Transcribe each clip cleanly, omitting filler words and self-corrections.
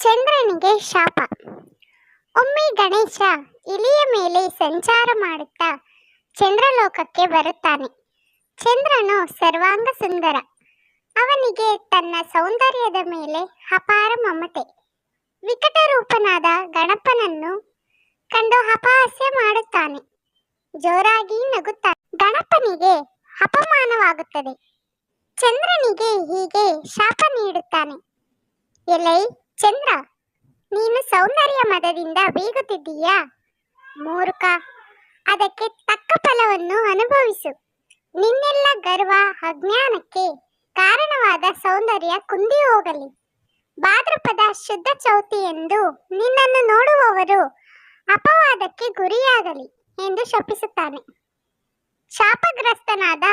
ಚಂದ್ರನಿಗೆ ಶಾಪ. ಒಮ್ಮೆ ಗಣೇಶ ಇಲಿಯ ಮೇಲೆ ಸಂಚಾರ ಮಾಡುತ್ತಾ ಚಂದ್ರಲೋಕಕ್ಕೆ ಬರುತ್ತಾನೆ. ಚಂದ್ರನು ಸರ್ವಾಂಗ ಸುಂದರ. ಅವನಿಗೆ ತನ್ನ ಸೌಂದರ್ಯದ ಮೇಲೆ ಅಪಾರ ಮಮತೆ. ವಿಕಟ ರೂಪನಾದ ಗಣಪನನ್ನು ಕಂಡು ಅಪಹಾಸ್ಯ ಮಾಡುತ್ತಾನೆ. ಜೋರಾಗಿ ನಗುತ್ತಾನೆ. ಗಣಪನಿಗೆ ಅಪಮಾನವಾಗುತ್ತದೆ. ಚಂದ್ರನಿಗೆ ಹೀಗೆ ಶಾಪ ನೀಡುತ್ತಾನೆ. ಎಲೈ ಚಂದ್ರ, ನೀನು ಸೌಂದರ್ಯ ಮದದಿಂದ ಬೀಗುತ್ತಿದ್ದೀಯಾ? ಮೂರ್ಖ, ಅದಕ್ಕೆ ತಕ್ಕ ಫಲವನ್ನು ಅನುಭವಿಸು. ನಿನ್ನೆಲ್ಲ ಗರ್ವ ಅಜ್ಞಾನಕ್ಕೆ ಕಾರಣವಾದ ಸೌಂದರ್ಯ ಕುಂದಿ ಹೋಗಲಿ. ಭಾದ್ರಪದ ಶುದ್ಧ ಚೌತಿ ಎಂದು ನಿನ್ನನ್ನು ನೋಡುವವರು ಅಪವಾದಕ್ಕೆ ಗುರಿಯಾಗಲಿ ಎಂದು ಶಪಿಸುತ್ತಾನೆ. ಶಾಪಗ್ರಸ್ತನಾದ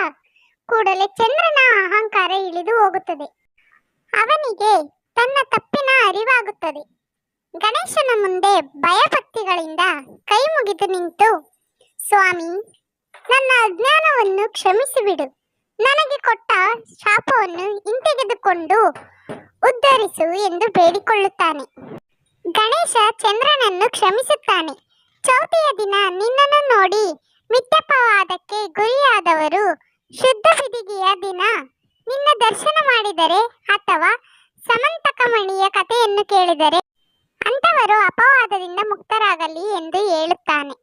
ಕೂಡಲೇ ಚಂದ್ರನ ಅಹಂಕಾರ ಇಳಿದು ಹೋಗುತ್ತದೆ. ಅವನಿಗೆ ತನ್ನ ತಪ್ಪಿನ ಅರಿವಾಗುತ್ತದೆ. ಗಣೇಶನ ಮುಂದೆ ಭಯಭಕ್ತಿಗಳಿಂದ ಕೈ ಮುಗಿದು ನಿಂತು, ಸ್ವಾಮಿ, ನನ್ನ ಅಜ್ಞಾನವನ್ನು ಕ್ಷಮಿಸಿಬಿಡು. ನನಗೆ ಕೊಟ್ಟ ಶಾಪವನ್ನು ಹಿಂತೆಗೆದುಕೊಂಡು ಉದ್ಧರಿಸು ಎಂದು ಬೇಡಿಕೊಳ್ಳುತ್ತಾನೆ. ಗಣೇಶ ಚಂದ್ರನನ್ನು ಕ್ಷಮಿಸುತ್ತಾನೆ. ಚೌತಿಯ ದಿನ ನಿನ್ನನ್ನು ನೋಡಿ ಮಿಥ್ಯಪವಾದಕ್ಕೆ ಗುರಿಯಾದವರು ಶುದ್ಧ ಬಿದಿಗೆಯ ದಿನ ನಿನ್ನ ದರ್ಶನ ಮಾಡಿದರೆ ಅಥವಾ ಸಮಂತಕಮಣಿಯ ಕಥೆಯನ್ನು ಕೇಳಿದರೆ ಅಂಥವರು ಅಪವಾದದಿಂದ ಮುಕ್ತರಾಗಲಿ ಎಂದು ಹೇಳುತ್ತಾನೆ.